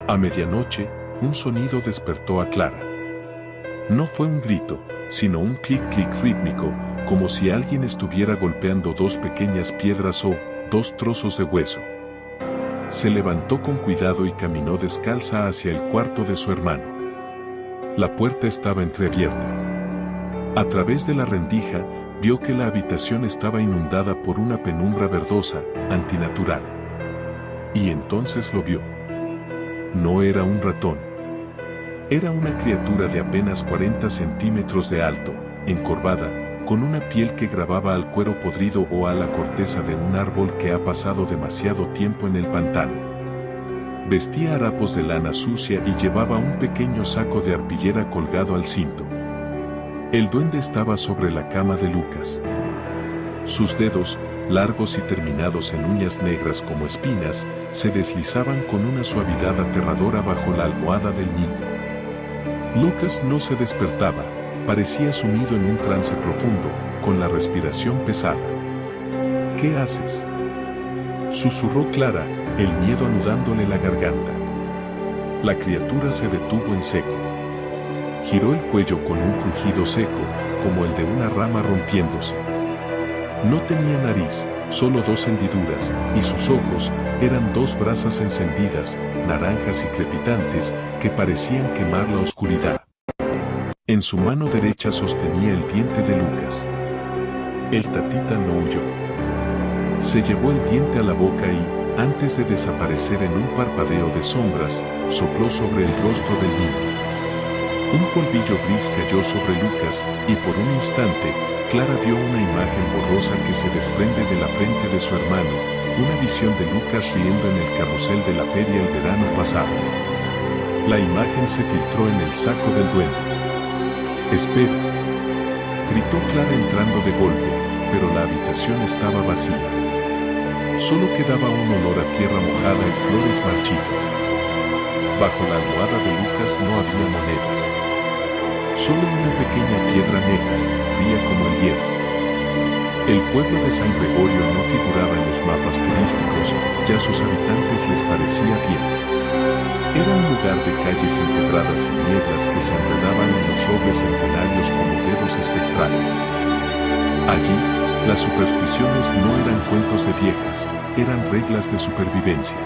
A medianoche, un sonido despertó a Clara. No fue un grito, sino un clic-clic rítmico, como si alguien estuviera golpeando dos pequeñas piedras o dos trozos de hueso. Se levantó con cuidado y caminó descalza hacia el cuarto de su hermano. La puerta estaba entreabierta. A través de la rendija, vio que la habitación estaba inundada por una penumbra verdosa, antinatural. Y entonces lo vio. No era un ratón. Era una criatura de apenas 40 centímetros de alto, encorvada, con una piel que grababa al cuero podrido o a la corteza de un árbol que ha pasado demasiado tiempo en el pantano. Vestía harapos de lana sucia y llevaba un pequeño saco de arpillera colgado al cinto. El duende estaba sobre la cama de Lucas. Sus dedos, largos y terminados en uñas negras como espinas, se deslizaban con una suavidad aterradora bajo la almohada del niño. Lucas no se despertaba, parecía sumido en un trance profundo, con la respiración pesada. ¿Qué haces?, susurró Clara, el miedo anudándole la garganta. La criatura se detuvo en seco. Giró el cuello con un crujido seco, como el de una rama rompiéndose. No tenía nariz, solo dos hendiduras, y sus ojos eran dos brasas encendidas, naranjas y crepitantes, que parecían quemar la oscuridad. En su mano derecha sostenía el diente de Lucas. El tatita no huyó. Se llevó el diente a la boca y, antes de desaparecer en un parpadeo de sombras, sopló sobre el rostro del niño. Un polvillo gris cayó sobre Lucas, y por un instante, Clara vio una imagen borrosa que se desprende de la frente de su hermano, una visión de Lucas riendo en el carrusel de la feria el verano pasado. La imagen se filtró en el saco del duende. «Espera», gritó Clara entrando de golpe, pero la habitación estaba vacía. Solo quedaba un olor a tierra mojada y flores marchitas. Bajo la almohada de Lucas no había monedas. Solo una pequeña piedra negra, fría como el hielo. El pueblo de San Gregorio no figuraba en los mapas turísticos, ya a sus habitantes les parecía bien. Era un lugar de calles empedradas y nieblas que se enredaban en los robles centenarios como dedos espectrales. Allí, las supersticiones no eran cuentos de viejas, eran reglas de supervivencia.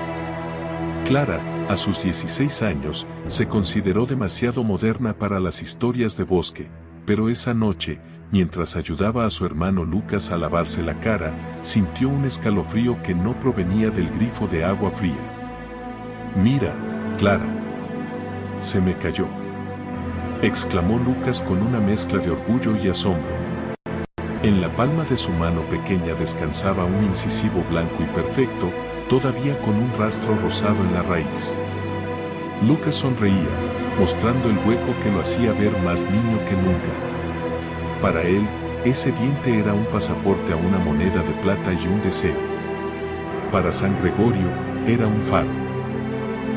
Clara, a sus 16 años, se consideró demasiado moderna para las historias de bosque, pero esa noche, mientras ayudaba a su hermano Lucas a lavarse la cara, sintió un escalofrío que no provenía del grifo de agua fría. «Mira, Clara. Se me cayó», exclamó Lucas con una mezcla de orgullo y asombro. En la palma de su mano pequeña descansaba un incisivo blanco y perfecto, todavía con un rastro rosado en la raíz. Lucas sonreía, mostrando el hueco que lo hacía ver más niño que nunca. Para él, ese diente era un pasaporte a una moneda de plata y un deseo. Para San Gregorio, era un faro.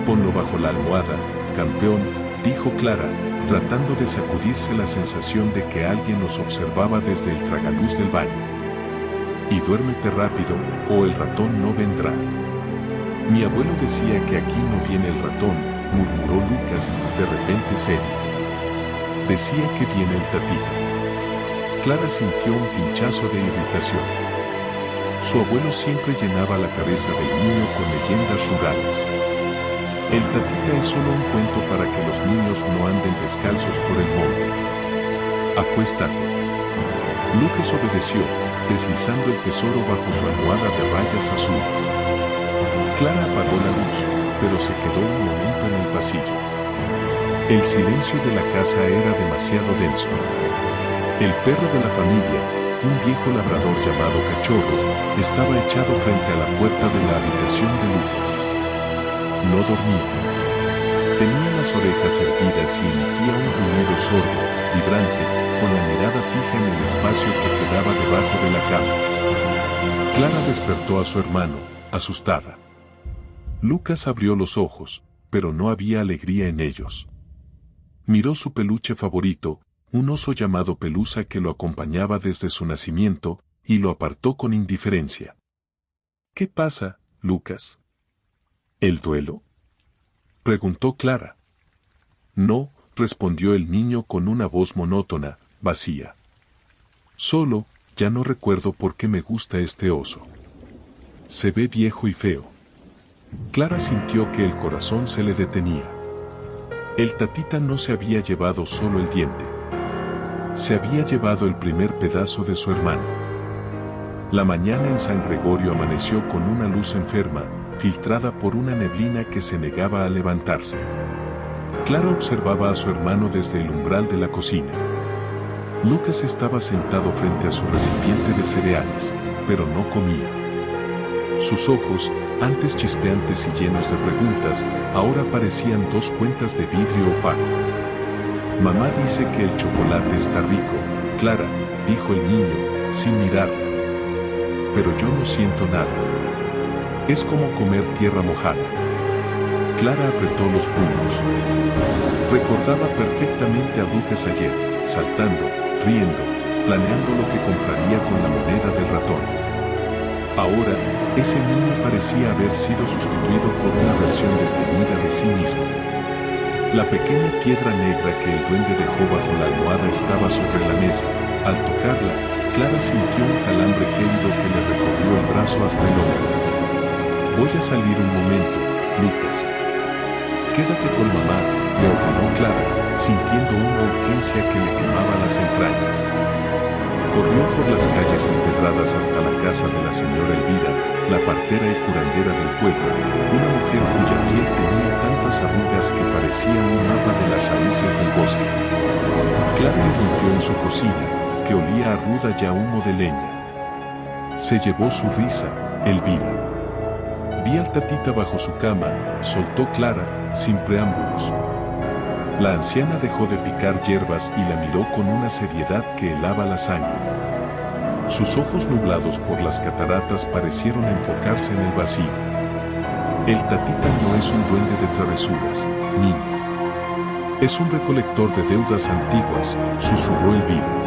«Ponlo bajo la almohada, campeón», dijo Clara, tratando de sacudirse la sensación de que alguien nos observaba desde el tragaluz del baño. «Y duérmete rápido, o el ratón no vendrá». «Mi abuelo decía que aquí no viene el ratón», murmuró Lucas, de repente serio. «Decía que viene el tatita». Clara sintió un pinchazo de irritación. Su abuelo siempre llenaba la cabeza del niño con leyendas rurales. El tatita es solo un cuento para que los niños no anden descalzos por el monte. «Acuéstate». Lucas obedeció, deslizando el tesoro bajo su almohada de rayas azules. Clara apagó la luz, pero se quedó un momento en el pasillo. El silencio de la casa era demasiado denso. El perro de la familia, un viejo labrador llamado Cachorro, estaba echado frente a la puerta de la habitación de Lucas. No dormía. Tenía las orejas erguidas y emitía un gruñido sordo, vibrante, con la mirada fija en el espacio que quedaba debajo de la cama. Clara despertó a su hermano, asustada. Lucas abrió los ojos, pero no había alegría en ellos. Miró su peluche favorito, un oso llamado Pelusa que lo acompañaba desde su nacimiento, y lo apartó con indiferencia. «¿Qué pasa, Lucas? ¿El duelo?». preguntó Clara. No, respondió el niño con una voz monótona, vacía. Solo, ya no recuerdo por qué me gusta este oso. Se ve viejo y feo. Clara sintió que el corazón se le detenía. El tatita no se había llevado solo el diente. Se había llevado el primer pedazo de su hermano. La mañana en San Gregorio amaneció con una luz enferma, filtrada por una neblina que se negaba a levantarse. Clara observaba a su hermano desde el umbral de la cocina. Lucas estaba sentado frente a su recipiente de cereales, pero no comía. Sus ojos, antes chispeantes y llenos de preguntas, ahora parecían dos cuentas de vidrio opaco. Mamá dice que el chocolate está rico, Clara, dijo el niño, sin mirarla. Pero yo no siento nada. Es como comer tierra mojada. Clara apretó los puños. Recordaba perfectamente a Lucas ayer, saltando, riendo, planeando lo que compraría con la moneda del ratón. Ahora, ese niño parecía haber sido sustituido por una versión destemida de sí mismo. La pequeña piedra negra que el duende dejó bajo la almohada estaba sobre la mesa. Al tocarla, Clara sintió un calambre gélido que le recorrió el brazo hasta el hombro. Voy a salir un momento, Lucas. Quédate con mamá, le ordenó Clara, sintiendo una urgencia que le quemaba las entrañas. Corrió por las calles empedradas hasta la casa de la señora Elvira, la partera y curandera del pueblo, una mujer cuya piel tenía tantas arrugas que parecía un mapa de las raíces del bosque. Clara irrumpió en su cocina, que olía a ruda ya humo de leña. Se llevó su risa, Elvira. Vi al tatita bajo su cama, soltó Clara, sin preámbulos. La anciana dejó de picar hierbas y la miró con una seriedad que helaba la sangre. Sus ojos nublados por las cataratas parecieron enfocarse en el vacío. El tatita no es un duende de travesuras, niña. Es un recolector de deudas antiguas, susurró Elvira.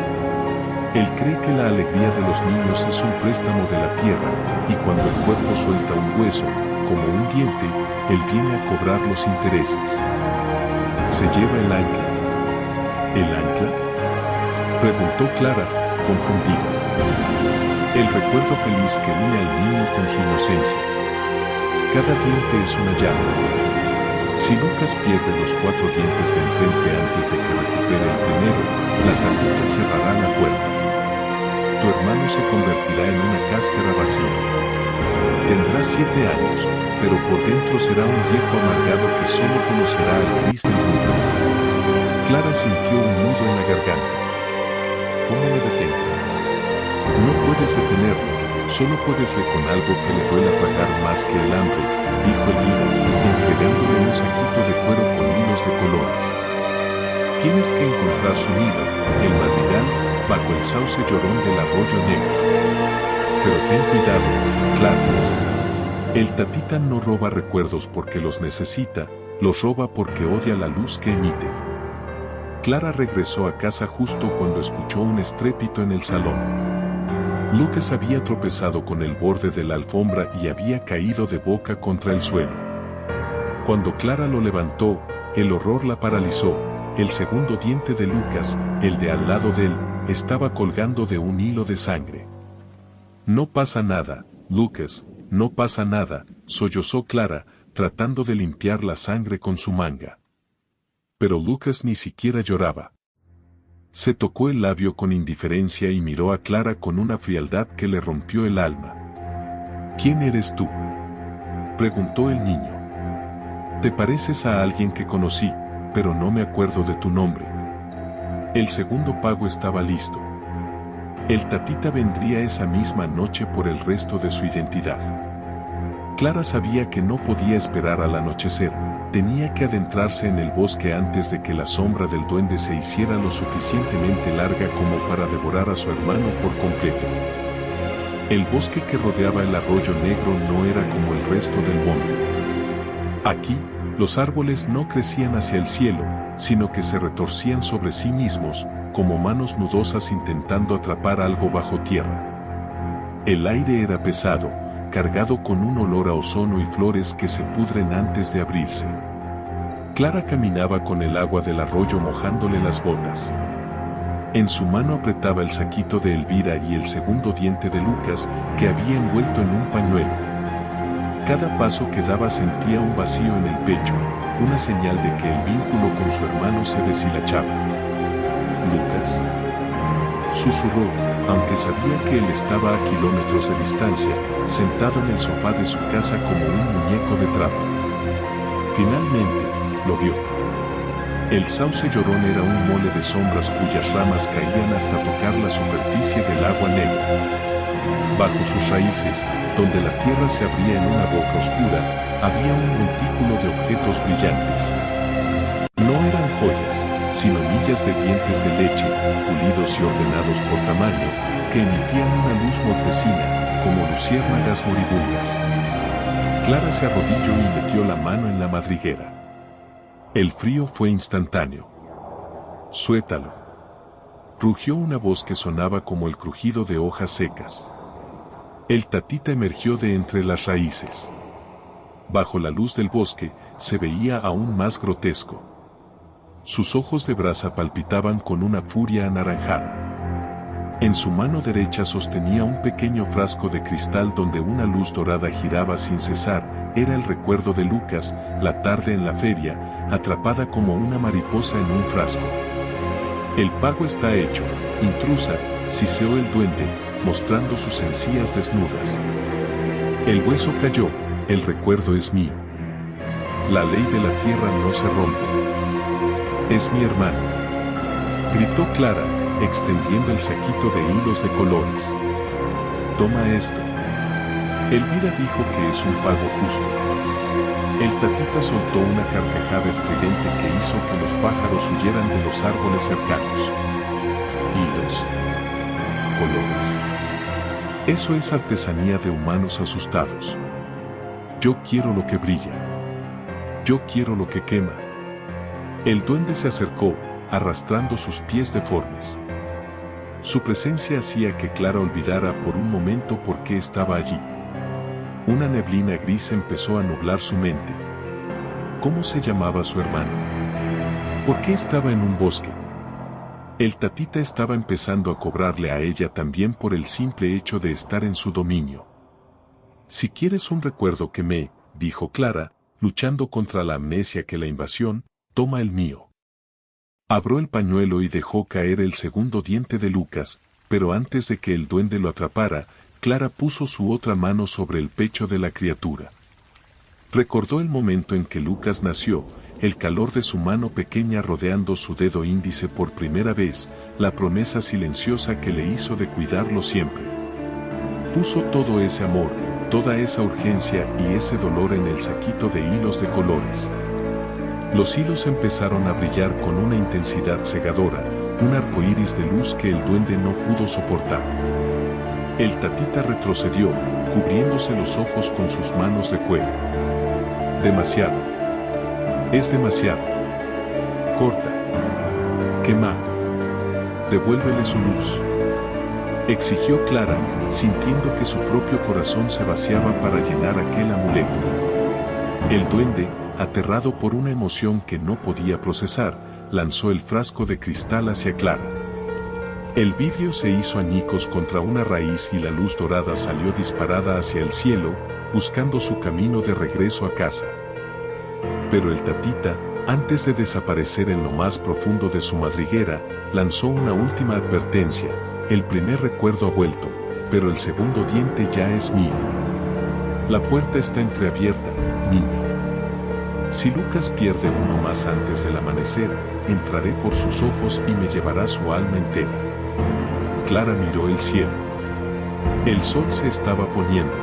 Él cree que la alegría de los niños es un préstamo de la tierra, y cuando el cuerpo suelta un hueso, como un diente, él viene a cobrar los intereses. Se lleva el ancla. ¿El ancla? Preguntó Clara, confundida. El recuerdo feliz que une al niño con su inocencia. Cada diente es una llave. Si Lucas pierde los 4 dientes de enfrente antes de que recupere el primero, la tatita cerrará la puerta. Tu hermano se convertirá en una cáscara vacía. Tendrá 7 años, pero por dentro será un viejo amargado que solo conocerá al gris del mundo. Clara sintió un nudo en la garganta. ¿Cómo lo detengo? No puedes detenerlo, solo puedes ver con algo que le duela pagar más que el hambre, dijo Elvira, entregándole un saquito de cuero con hilos de colores. Tienes que encontrar su nido, el madrigal, bajo el sauce llorón del arroyo negro. Pero ten cuidado, Clara. El tatita no roba recuerdos porque los necesita, los roba porque odia la luz que emite. Clara regresó a casa justo cuando escuchó un estrépito en el salón. Lucas había tropezado con el borde de la alfombra y había caído de boca contra el suelo. Cuando Clara lo levantó, el horror la paralizó. El segundo diente de Lucas, el de al lado de él, estaba colgando de un hilo de sangre. No pasa nada, Lucas, no pasa nada, sollozó Clara, tratando de limpiar la sangre con su manga. Pero Lucas ni siquiera lloraba. Se tocó el labio con indiferencia y miró a Clara con una frialdad que le rompió el alma. ¿Quién eres tú?, preguntó el niño. Te pareces a alguien que conocí, pero no me acuerdo de tu nombre. El segundo pago estaba listo. El tatita vendría esa misma noche por el resto de su identidad. Clara sabía que no podía esperar al anochecer, tenía que adentrarse en el bosque antes de que la sombra del duende se hiciera lo suficientemente larga como para devorar a su hermano por completo. El bosque que rodeaba el arroyo negro no era como el resto del monte. Aquí, los árboles no crecían hacia el cielo, sino que se retorcían sobre sí mismos, como manos nudosas intentando atrapar algo bajo tierra. El aire era pesado, cargado con un olor a ozono y flores que se pudren antes de abrirse. Clara caminaba con el agua del arroyo mojándole las botas. En su mano apretaba el saquito de Elvira y el segundo diente de Lucas, que había envuelto en un pañuelo. Cada paso que daba sentía un vacío en el pecho, una señal de que el vínculo con su hermano se deshilachaba. «Lucas», susurró, aunque sabía que él estaba a kilómetros de distancia, sentado en el sofá de su casa como un muñeco de trapo. Finalmente, lo vio. El sauce llorón era un mole de sombras cuyas ramas caían hasta tocar la superficie del agua negra. Bajo sus raíces, donde la tierra se abría en una boca oscura, había un montículo de objetos brillantes. No eran joyas, sino millas de dientes de leche, pulidos y ordenados por tamaño, que emitían una luz mortecina, como luciérnagas moribundas. Clara se arrodilló y metió la mano en la madriguera. El frío fue instantáneo. «Suéltalo», rugió una voz que sonaba como el crujido de hojas secas. El Tatita emergió de entre las raíces. Bajo la luz del bosque, se veía aún más grotesco. Sus ojos de brasa palpitaban con una furia anaranjada. En su mano derecha sostenía un pequeño frasco de cristal donde una luz dorada giraba sin cesar. Era el recuerdo de Lucas, la tarde en la feria, atrapada como una mariposa en un frasco. «El pago está hecho, intrusa», siseó el duende, mostrando sus encías desnudas. «El hueso cayó, el recuerdo es mío. La ley de la tierra no se rompe. Es mi hermano», gritó Clara, extendiendo el saquito de hilos de colores. «Toma esto». Elvira dijo que es un pago justo. El Tatita soltó una carcajada estridente que hizo que los pájaros huyeran de los árboles cercanos. «Hilos. Colores. Eso es artesanía de humanos asustados. Yo quiero lo que brilla. Yo quiero lo que quema». El duende se acercó, arrastrando sus pies deformes. Su presencia hacía que Clara olvidara por un momento por qué estaba allí. Una neblina gris empezó a nublar su mente. ¿Cómo se llamaba su hermano? ¿Por qué estaba en un bosque? El Tatita estaba empezando a cobrarle a ella también por el simple hecho de estar en su dominio. «Si quieres un recuerdo que me», dijo Clara, luchando contra la amnesia que la invasión, «toma el mío». Abrió el pañuelo y dejó caer el segundo diente de Lucas, pero antes de que el duende lo atrapara, Clara puso su otra mano sobre el pecho de la criatura. Recordó el momento en que Lucas nació, el calor de su mano pequeña rodeando su dedo índice por primera vez, la promesa silenciosa que le hizo de cuidarlo siempre. Puso todo ese amor, toda esa urgencia y ese dolor en el saquito de hilos de colores. Los hilos empezaron a brillar con una intensidad cegadora, un arco iris de luz que el duende no pudo soportar. El Tatita retrocedió, cubriéndose los ojos con sus manos de cuero. «Demasiado. Es demasiado. Corta. Quema. Devuélvele su luz», exigió Clara, sintiendo que su propio corazón se vaciaba para llenar aquel amuleto. El duende, aterrado por una emoción que no podía procesar, lanzó el frasco de cristal hacia Clara. El vidrio se hizo añicos contra una raíz y la luz dorada salió disparada hacia el cielo, buscando su camino de regreso a casa. Pero el Tatita, antes de desaparecer en lo más profundo de su madriguera, lanzó una última advertencia: «El primer recuerdo ha vuelto, pero el segundo diente ya es mío. La puerta está entreabierta, niña. Si Lucas pierde uno más antes del amanecer, entraré por sus ojos y me llevará su alma entera». Clara miró el cielo. El sol se estaba poniendo.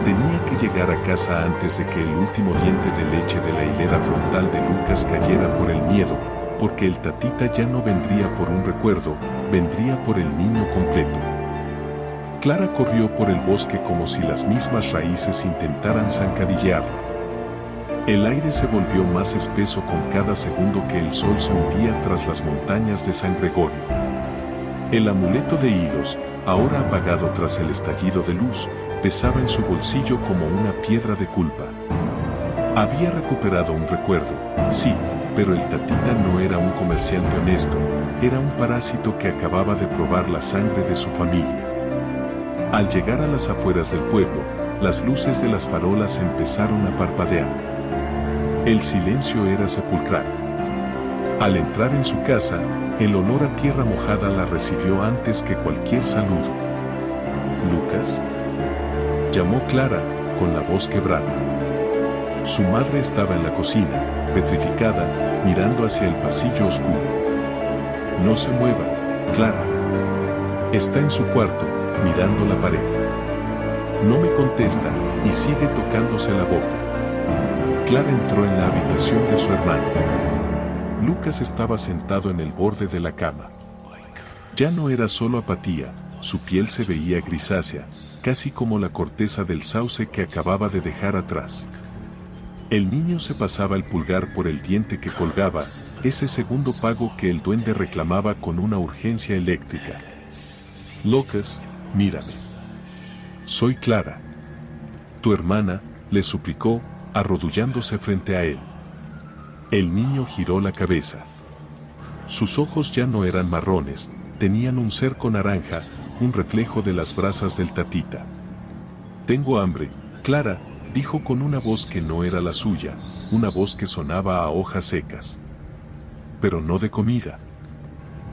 Tenía que llegar a casa antes de que el último diente de leche de la hilera frontal de Lucas cayera por el miedo, porque el Tatita ya no vendría por un recuerdo, vendría por el niño completo. Clara corrió por el bosque como si las mismas raíces intentaran zancadillearla. El aire se volvió más espeso con cada segundo que el sol se hundía tras las montañas de San Gregorio. El amuleto de hilos, ahora apagado tras el estallido de luz, pesaba en su bolsillo como una piedra de culpa. Había recuperado un recuerdo, sí, pero el tatita no era un comerciante honesto, era un parásito que acababa de probar la sangre de su familia. Al llegar a las afueras del pueblo, las luces de las farolas empezaron a parpadear. El silencio era sepulcral. Al entrar en su casa, el olor a tierra mojada la recibió antes que cualquier saludo. «¿Lucas?», llamó Clara, con la voz quebrada. Su madre estaba en la cocina, petrificada, mirando hacia el pasillo oscuro. «No se mueva, Clara. Está en su cuarto, mirando la pared. No me contesta, y sigue tocándose la boca». Clara entró en la habitación de su hermano. Lucas estaba sentado en el borde de la cama. Ya no era solo apatía, su piel se veía grisácea, casi como la corteza del sauce que acababa de dejar atrás. El niño se pasaba el pulgar por el diente que colgaba, ese segundo pago que el duende reclamaba con una urgencia eléctrica. «Lucas, mírame. Soy Clara. Tu hermana», le suplicó, arrodillándose frente a él. El niño giró la cabeza. Sus ojos ya no eran marrones, tenían un cerco naranja, un reflejo de las brasas del tatita. «Tengo hambre, Clara», dijo con una voz que no era la suya, una voz que sonaba a hojas secas. «Pero no de comida.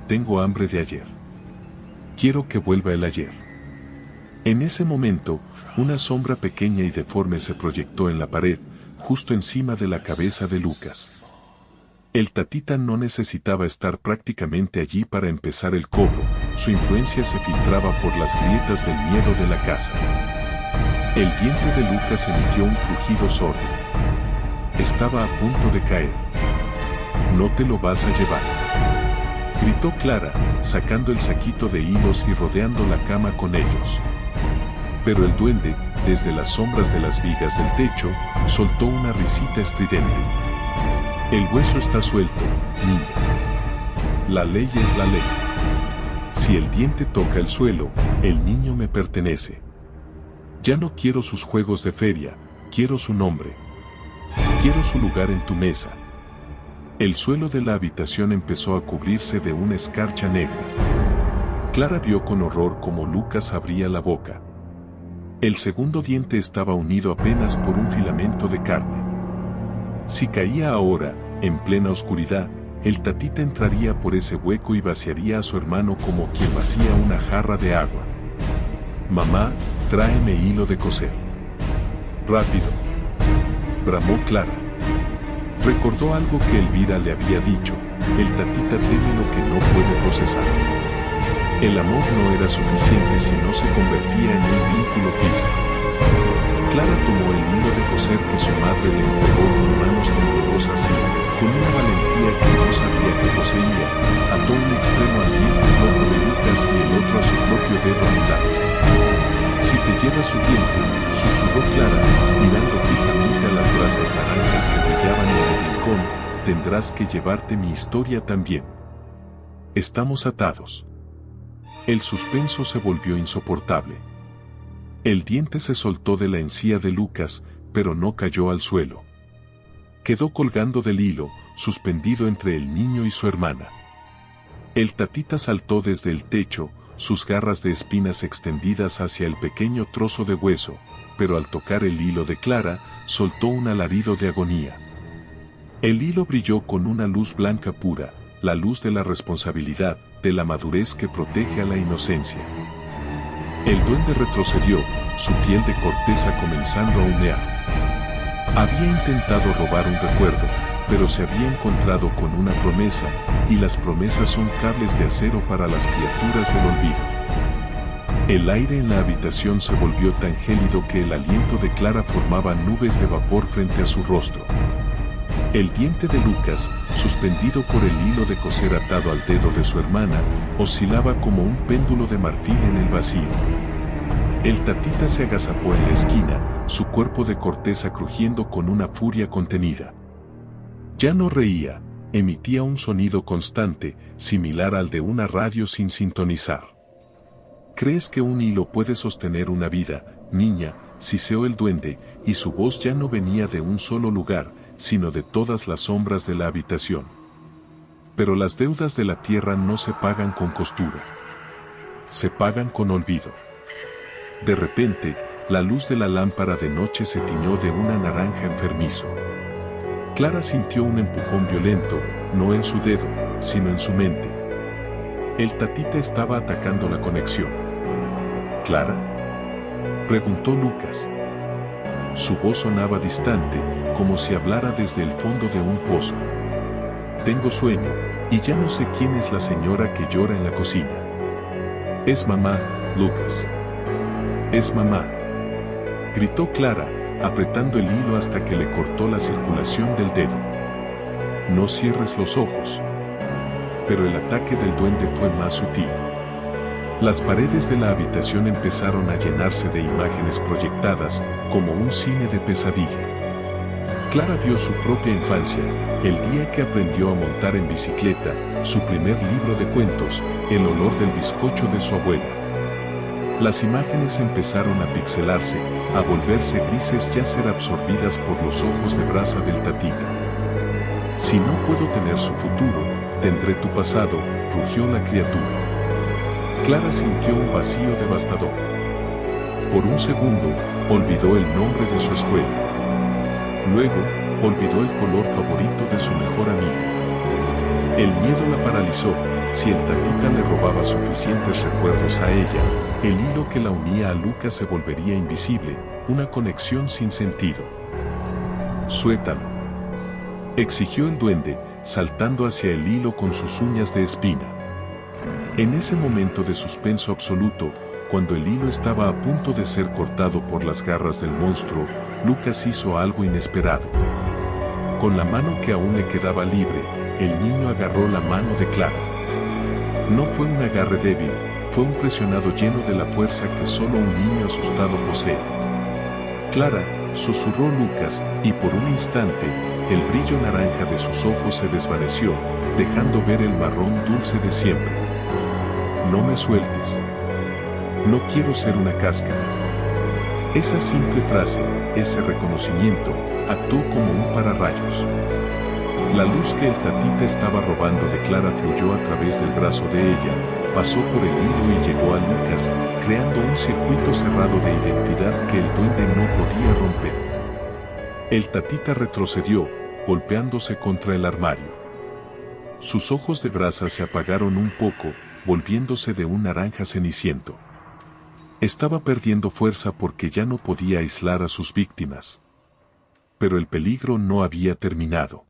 Tengo hambre de ayer. Quiero que vuelva el ayer». En ese momento, una sombra pequeña y deforme se proyectó en la pared, justo encima de la cabeza de Lucas. El tatita no necesitaba estar prácticamente allí para empezar el cobro, su influencia se filtraba por las grietas del miedo de la casa. El diente de Lucas emitió un crujido sordo. Estaba a punto de caer. «No te lo vas a llevar», gritó Clara, sacando el saquito de hilos y rodeando la cama con ellos. Pero el duende, desde las sombras de las vigas del techo, soltó una risita estridente. «El hueso está suelto, niña. La ley es la ley. Si el diente toca el suelo, el niño me pertenece. Ya no quiero sus juegos de feria, quiero su nombre. Quiero su lugar en tu mesa». El suelo de la habitación empezó a cubrirse de una escarcha negra. Clara vio con horror cómo Lucas abría la boca. El segundo diente estaba unido apenas por un filamento de carne. Si caía ahora, en plena oscuridad, el tatita entraría por ese hueco y vaciaría a su hermano como quien vacía una jarra de agua. «Mamá, tráeme hilo de coser. Rápido», bramó Clara. Recordó algo que Elvira le había dicho: el tatita teme lo que no puede procesar. El amor no era suficiente si no se convertía en un vínculo físico. Clara tomó el hilo de coser que su madre le entregó con manos temblorosas y, con una valentía que no sabía que poseía, ató un extremo al diente flojo de Lucas y el otro a su propio dedo anulado. «Si te llevas su diente», susurró Clara, mirando fijamente a las brasas naranjas que brillaban en el rincón, «tendrás que llevarte mi historia también. Estamos atados». El suspenso se volvió insoportable. El diente se soltó de la encía de Lucas, pero no cayó al suelo. Quedó colgando del hilo, suspendido entre el niño y su hermana. El tatita saltó desde el techo, sus garras de espinas extendidas hacia el pequeño trozo de hueso, pero al tocar el hilo de Clara, soltó un alarido de agonía. El hilo brilló con una luz blanca pura, la luz de la responsabilidad, de la madurez que protege a la inocencia. El duende retrocedió, su piel de corteza comenzando a humear. Había intentado robar un recuerdo, pero se había encontrado con una promesa, y las promesas son cables de acero para las criaturas del olvido. El aire en la habitación se volvió tan gélido que el aliento de Clara formaba nubes de vapor frente a su rostro. El diente de Lucas, suspendido por el hilo de coser atado al dedo de su hermana, oscilaba como un péndulo de marfil en el vacío. El tatita se agazapó en la esquina, su cuerpo de corteza crujiendo con una furia contenida. Ya no reía, emitía un sonido constante, similar al de una radio sin sintonizar. «¿Crees que un hilo puede sostener una vida, niña?», siseó el duende, y su voz ya no venía de un solo lugar, sino de todas las sombras de la habitación. Pero las deudas de la tierra no se pagan con costura. Se pagan con olvido. De repente, la luz de la lámpara de noche se tiñó de una naranja enfermizo. Clara sintió un empujón violento, no en su dedo, sino en su mente. El tatita estaba atacando la conexión. ¿Clara?, preguntó Lucas. Su voz sonaba distante, como si hablara desde el fondo de un pozo. Tengo sueño, y ya no sé quién es la señora que llora en la cocina. Es mamá, Lucas. Es mamá. Gritó Clara, apretando el hilo hasta que le cortó la circulación del dedo. No cierres los ojos. Pero el ataque del duende fue más sutil. Las paredes de la habitación empezaron a llenarse de imágenes proyectadas, como un cine de pesadilla. Clara vio su propia infancia, el día que aprendió a montar en bicicleta, su primer libro de cuentos, el olor del bizcocho de su abuela. Las imágenes empezaron a pixelarse, a volverse grises y a ser absorbidas por los ojos de brasa del tatita. Si no puedo tener su futuro, tendré tu pasado, rugió la criatura. Clara sintió un vacío devastador. Por un segundo, olvidó el nombre de su escuela. Luego, olvidó el color favorito de su mejor amiga. El miedo la paralizó. Si el tatita le robaba suficientes recuerdos a ella, el hilo que la unía a Lucas se volvería invisible, una conexión sin sentido. Suéltalo, exigió el duende, saltando hacia el hilo con sus uñas de espina. En ese momento de suspenso absoluto, cuando el hilo estaba a punto de ser cortado por las garras del monstruo, Lucas hizo algo inesperado. Con la mano que aún le quedaba libre, el niño agarró la mano de Clara. No fue un agarre débil, fue un presionado lleno de la fuerza que solo un niño asustado posee. Clara, susurró Lucas, y por un instante, el brillo naranja de sus ojos se desvaneció, dejando ver el marrón dulce de siempre. No me sueltes. No quiero ser una cáscara. Esa simple frase, ese reconocimiento, actuó como un pararrayos. La luz que el tatita estaba robando de Clara fluyó a través del brazo de ella, pasó por el hilo y llegó a Lucas, creando un circuito cerrado de identidad que el duende no podía romper. El tatita retrocedió, golpeándose contra el armario. Sus ojos de brasa se apagaron un poco, volviéndose de un naranja ceniciento. Estaba perdiendo fuerza porque ya no podía aislar a sus víctimas. Pero el peligro no había terminado.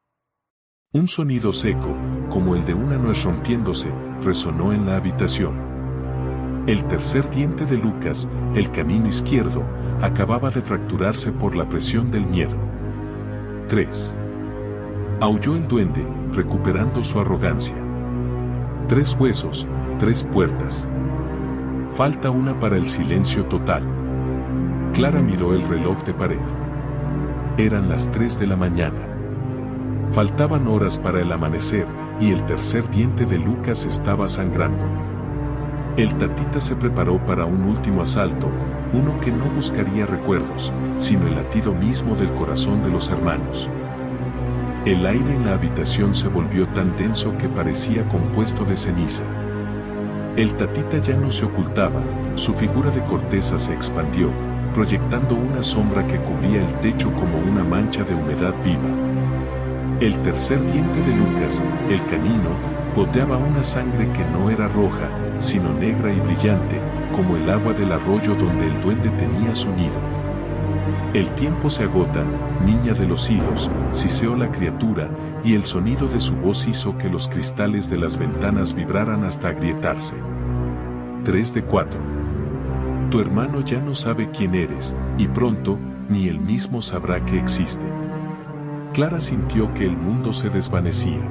Un sonido seco, como el de una nuez rompiéndose, resonó en la habitación. El tercer diente de Lucas, el canino izquierdo, acababa de fracturarse por la presión del miedo. 3. Aulló el duende, recuperando su arrogancia. 3 huesos, 3 puertas. Falta una para el silencio total. Clara miró el reloj de pared. Eran las 3 de la mañana. Faltaban horas para el amanecer, y el tercer diente de Lucas estaba sangrando. El tatita se preparó para un último asalto, uno que no buscaría recuerdos, sino el latido mismo del corazón de los hermanos. El aire en la habitación se volvió tan denso que parecía compuesto de ceniza. El tatita ya no se ocultaba, su figura de corteza se expandió, proyectando una sombra que cubría el techo como una mancha de humedad viva. El tercer diente de Lucas, el canino, goteaba una sangre que no era roja, sino negra y brillante, como el agua del arroyo donde el duende tenía su nido. El tiempo se agota, niña de los hilos, siseó la criatura, y el sonido de su voz hizo que los cristales de las ventanas vibraran hasta agrietarse. 3 de 4. Tu hermano ya no sabe quién eres, y pronto, ni él mismo sabrá que existe. Clara sintió que el mundo se desvanecía.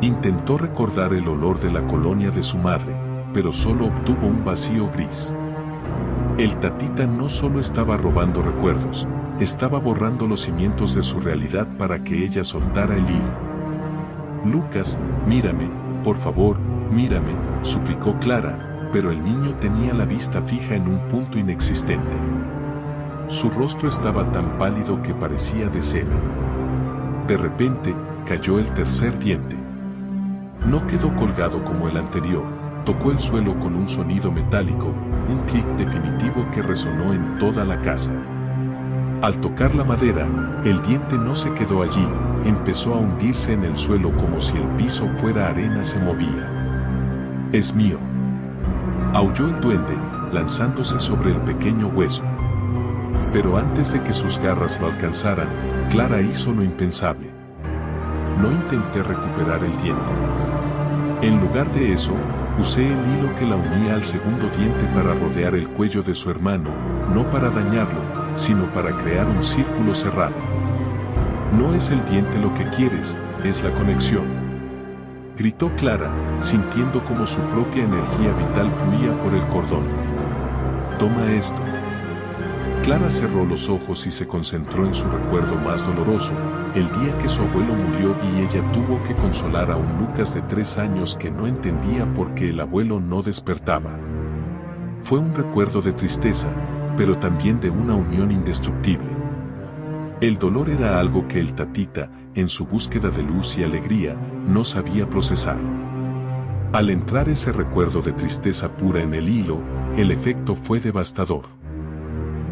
Intentó recordar el olor de la colonia de su madre, pero solo obtuvo un vacío gris. El tatita no solo estaba robando recuerdos, estaba borrando los cimientos de su realidad para que ella soltara el hilo. Lucas, mírame, por favor, mírame, suplicó Clara, pero el niño tenía la vista fija en un punto inexistente. Su rostro estaba tan pálido que parecía de cera. De repente, cayó el tercer diente. No quedó colgado como el anterior, tocó el suelo con un sonido metálico, un clic definitivo que resonó en toda la casa. Al tocar la madera, el diente no se quedó allí, empezó a hundirse en el suelo como si el piso fuera arena se movía. «Es mío», aulló el duende, lanzándose sobre el pequeño hueso. Pero antes de que sus garras lo alcanzaran, Clara hizo lo impensable. No intenté recuperar el diente. En lugar de eso, usé el hilo que la unía al segundo diente para rodear el cuello de su hermano, no para dañarlo, sino para crear un círculo cerrado. No es el diente lo que quieres, es la conexión. Gritó Clara, sintiendo como su propia energía vital fluía por el cordón. Toma esto. Clara cerró los ojos y se concentró en su recuerdo más doloroso, el día que su abuelo murió y ella tuvo que consolar a un Lucas de 3 años que no entendía por qué el abuelo no despertaba. Fue un recuerdo de tristeza, pero también de una unión indestructible. El dolor era algo que el Tatita, en su búsqueda de luz y alegría, no sabía procesar. Al entrar ese recuerdo de tristeza pura en el hilo, el efecto fue devastador.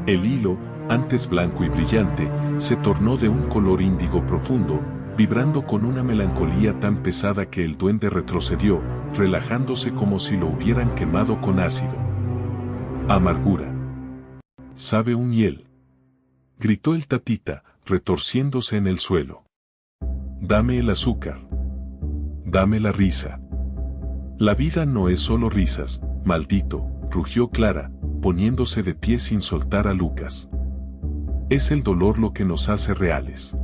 El hilo, antes blanco y brillante, se tornó de un color índigo profundo, vibrando con una melancolía tan pesada que el duende retrocedió, relajándose como si lo hubieran quemado con ácido. Amargura. Sabe un hiel. Gritó el Tatita, retorciéndose en el suelo. Dame el azúcar. Dame la risa. La vida no es solo risas, maldito, rugió Clara, poniéndose de pie sin soltar a Lucas. Es el dolor lo que nos hace reales.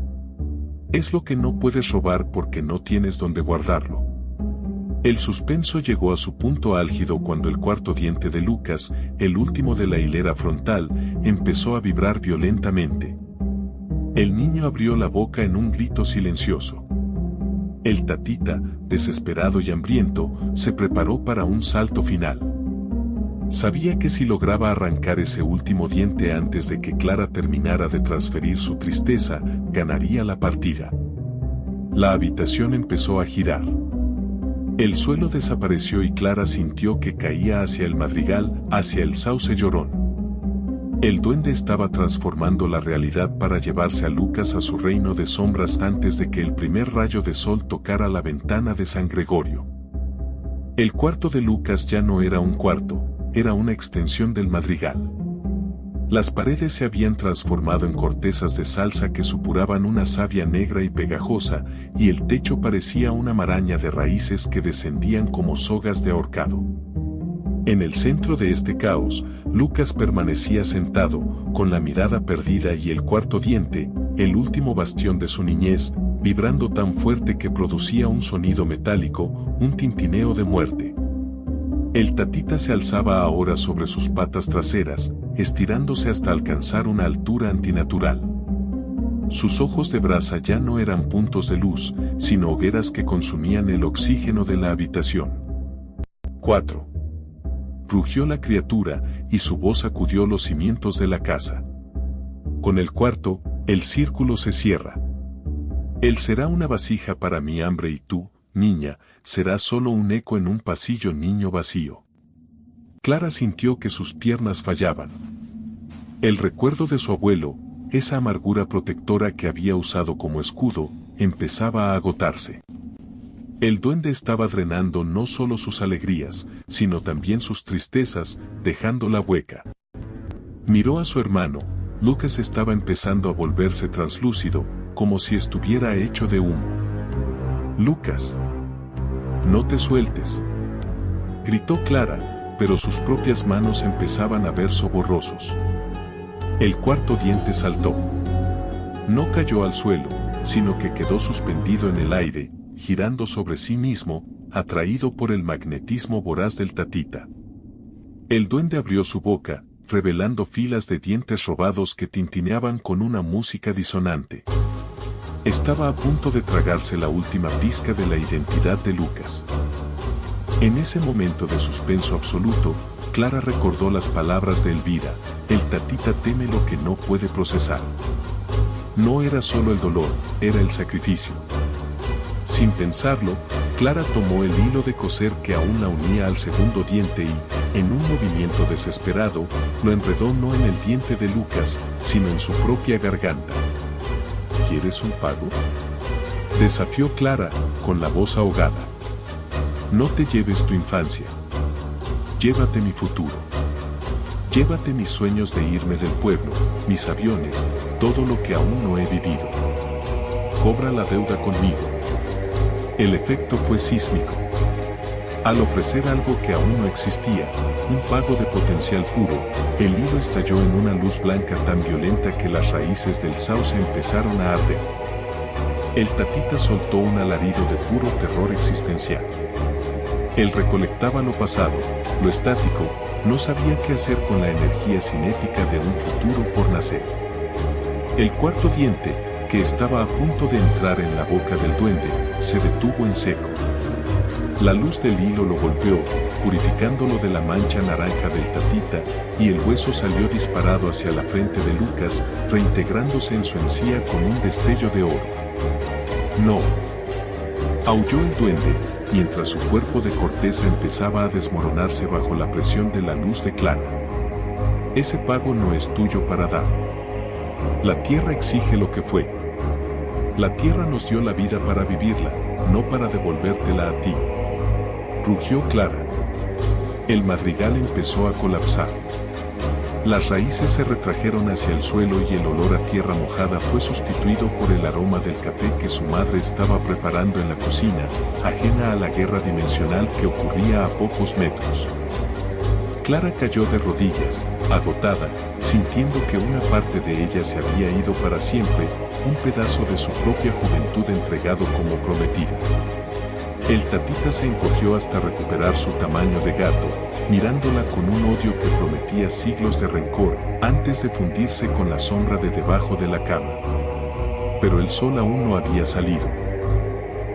Es lo que no puedes robar porque no tienes donde guardarlo. El suspenso llegó a su punto álgido cuando el cuarto diente de Lucas, el último de la hilera frontal, empezó a vibrar violentamente. El niño abrió la boca en un grito silencioso. El Tatita, desesperado y hambriento, se preparó para un salto final. Sabía que si lograba arrancar ese último diente antes de que Clara terminara de transferir su tristeza, ganaría la partida. La habitación empezó a girar. El suelo desapareció y Clara sintió que caía hacia el madrigal, hacia el sauce llorón. El duende estaba transformando la realidad para llevarse a Lucas a su reino de sombras antes de que el primer rayo de sol tocara la ventana de San Gregorio. El cuarto de Lucas ya no era un cuarto, era una extensión del madrigal. Las paredes se habían transformado en cortezas de salsa que supuraban una savia negra y pegajosa, y el techo parecía una maraña de raíces que descendían como sogas de ahorcado. En el centro de este caos, Lucas permanecía sentado, con la mirada perdida y el cuarto diente, el último bastión de su niñez, vibrando tan fuerte que producía un sonido metálico, un tintineo de muerte. El Tatita se alzaba ahora sobre sus patas traseras, estirándose hasta alcanzar una altura antinatural. Sus ojos de brasa ya no eran puntos de luz, sino hogueras que consumían el oxígeno de la habitación. 4. Rugió la criatura, y su voz sacudió los cimientos de la casa. Con el cuarto, el círculo se cierra. Él será una vasija para mi hambre y tú, niña, serás solo un eco en un pasillo niño vacío. Clara sintió que sus piernas fallaban. El recuerdo de su abuelo, esa amargura protectora que había usado como escudo, empezaba a agotarse. El duende estaba drenando no solo sus alegrías, sino también sus tristezas, dejándola hueca. Miró a su hermano. Lucas estaba empezando a volverse translúcido, como si estuviera hecho de humo. Lucas, no te sueltes, gritó Clara, pero sus propias manos empezaban a verse borrosos. El cuarto diente saltó. No cayó al suelo, sino que quedó suspendido en el aire, girando sobre sí mismo, atraído por el magnetismo voraz del Tatita. El duende abrió su boca, revelando filas de dientes robados que tintineaban con una música disonante. Estaba a punto de tragarse la última pizca de la identidad de Lucas. En ese momento de suspenso absoluto, Clara recordó las palabras de Elvira: el tatita teme lo que no puede procesar. No era solo el dolor, era el sacrificio. Sin pensarlo, Clara tomó el hilo de coser que aún la unía al segundo diente y, en un movimiento desesperado, lo enredó no en el diente de Lucas, sino en su propia garganta. ¿Quieres un pago?, desafió Clara, con la voz ahogada. No te lleves tu infancia. Llévate mi futuro. Llévate mis sueños de irme del pueblo, mis aviones, todo lo que aún no he vivido. Cobra la deuda conmigo. El efecto fue sísmico. Al ofrecer algo que aún no existía, un pago de potencial puro, el hilo estalló en una luz blanca tan violenta que las raíces del sauce empezaron a arder. El tatita soltó un alarido de puro terror existencial. Él recolectaba lo pasado, lo estático, no sabía qué hacer con la energía cinética de un futuro por nacer. El cuarto diente, que estaba a punto de entrar en la boca del duende, se detuvo en seco. La luz del hilo lo golpeó, purificándolo de la mancha naranja del tatita, y el hueso salió disparado hacia la frente de Lucas, reintegrándose en su encía con un destello de oro. ¡No!, aulló el duende, mientras su cuerpo de corteza empezaba a desmoronarse bajo la presión de la luz de Clara. Ese pago no es tuyo para dar. La tierra exige lo que fue. La tierra nos dio la vida para vivirla, no para devolvértela a ti. Rugió Clara. El madrigal empezó a colapsar. Las raíces se retrajeron hacia el suelo y el olor a tierra mojada fue sustituido por el aroma del café que su madre estaba preparando en la cocina, ajena a la guerra dimensional que ocurría a pocos metros. Clara cayó de rodillas, agotada, sintiendo que una parte de ella se había ido para siempre, un pedazo de su propia juventud entregado como prometida. El tatita se encogió hasta recuperar su tamaño de gato, mirándola con un odio que prometía siglos de rencor, antes de fundirse con la sombra de debajo de la cama. Pero el sol aún no había salido.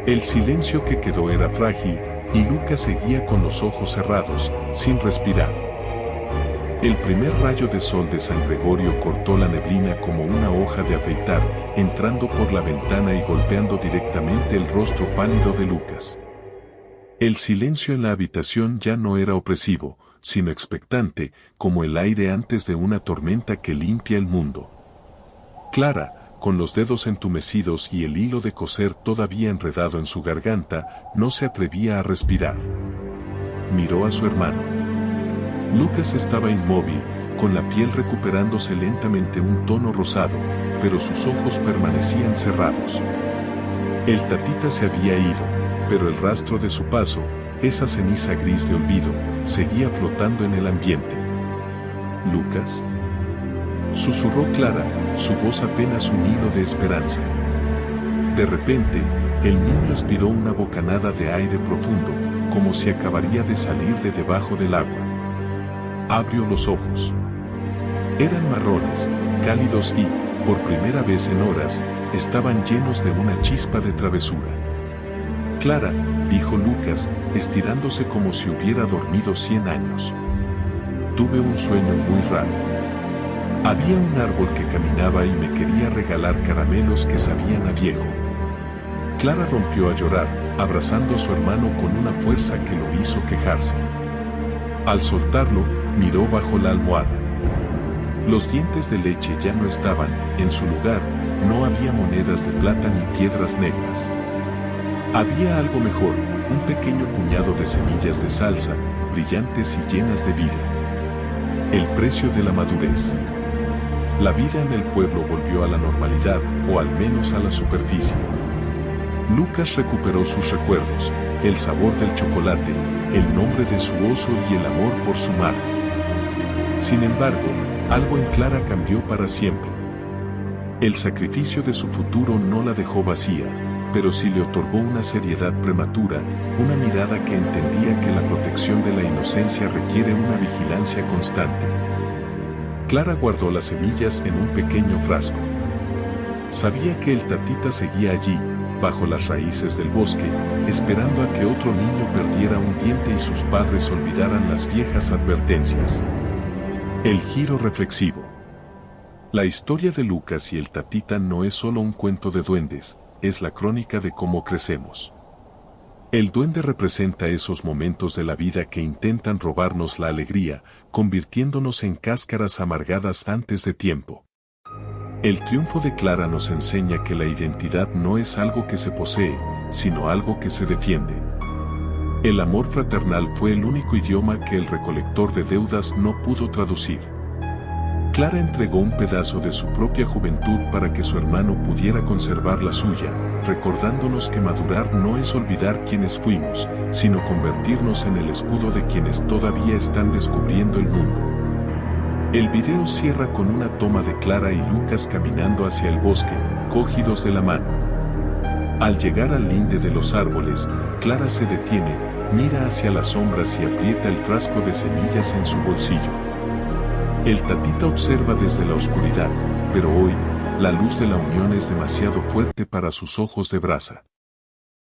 El silencio que quedó era frágil, y Lucas seguía con los ojos cerrados, sin respirar. El primer rayo de sol de San Gregorio cortó la neblina como una hoja de afeitar, entrando por la ventana y golpeando directamente el rostro pálido de Lucas. El silencio en la habitación ya no era opresivo, sino expectante, como el aire antes de una tormenta que limpia el mundo. Clara, con los dedos entumecidos y el hilo de coser todavía enredado en su garganta, no se atrevía a respirar. Miró a su hermano. Lucas estaba inmóvil, con la piel recuperándose lentamente un tono rosado, pero sus ojos permanecían cerrados. El tatita se había ido, pero el rastro de su paso, esa ceniza gris de olvido, seguía flotando en el ambiente. ¿Lucas?, susurró Clara, su voz apenas un hilo de esperanza. De repente, el niño aspiró una bocanada de aire profundo, como si acabaría de salir de debajo del agua. Abrió los ojos. Eran marrones, cálidos y, por primera vez en horas, estaban llenos de una chispa de travesura. Clara, dijo Lucas, estirándose como si hubiera dormido 100 años. Tuve un sueño muy raro. Había un árbol que caminaba y me quería regalar caramelos que sabían a viejo. Clara rompió a llorar, abrazando a su hermano con una fuerza que lo hizo quejarse. Al soltarlo, miró bajo la almohada. Los dientes de leche ya no estaban, en su lugar, no había monedas de plata ni piedras negras. Había algo mejor, un pequeño puñado de semillas de salsa, brillantes y llenas de vida. El precio de la madurez. La vida en el pueblo volvió a la normalidad, o al menos a la superficie. Lucas recuperó sus recuerdos, el sabor del chocolate, el nombre de su oso y el amor por su madre. Sin embargo, algo en Clara cambió para siempre. El sacrificio de su futuro no la dejó vacía, pero sí le otorgó una seriedad prematura, una mirada que entendía que la protección de la inocencia requiere una vigilancia constante. Clara guardó las semillas en un pequeño frasco. Sabía que el tatita seguía allí, bajo las raíces del bosque, esperando a que otro niño perdiera un diente y sus padres olvidaran las viejas advertencias. El giro reflexivo. La historia de Lucas y el Tatita no es solo un cuento de duendes, es la crónica de cómo crecemos. El duende representa esos momentos de la vida que intentan robarnos la alegría, convirtiéndonos en cáscaras amargadas antes de tiempo. El triunfo de Clara nos enseña que la identidad no es algo que se posee, sino algo que se defiende. El amor fraternal fue el único idioma que el recolector de deudas no pudo traducir. Clara entregó un pedazo de su propia juventud para que su hermano pudiera conservar la suya, recordándonos que madurar no es olvidar quienes fuimos, sino convertirnos en el escudo de quienes todavía están descubriendo el mundo. El video cierra con una toma de Clara y Lucas caminando hacia el bosque, cogidos de la mano. Al llegar al linde de los árboles, Clara se detiene, mira hacia las sombras y aprieta el frasco de semillas en su bolsillo. El Tatita observa desde la oscuridad, pero hoy, la luz de la unión es demasiado fuerte para sus ojos de brasa.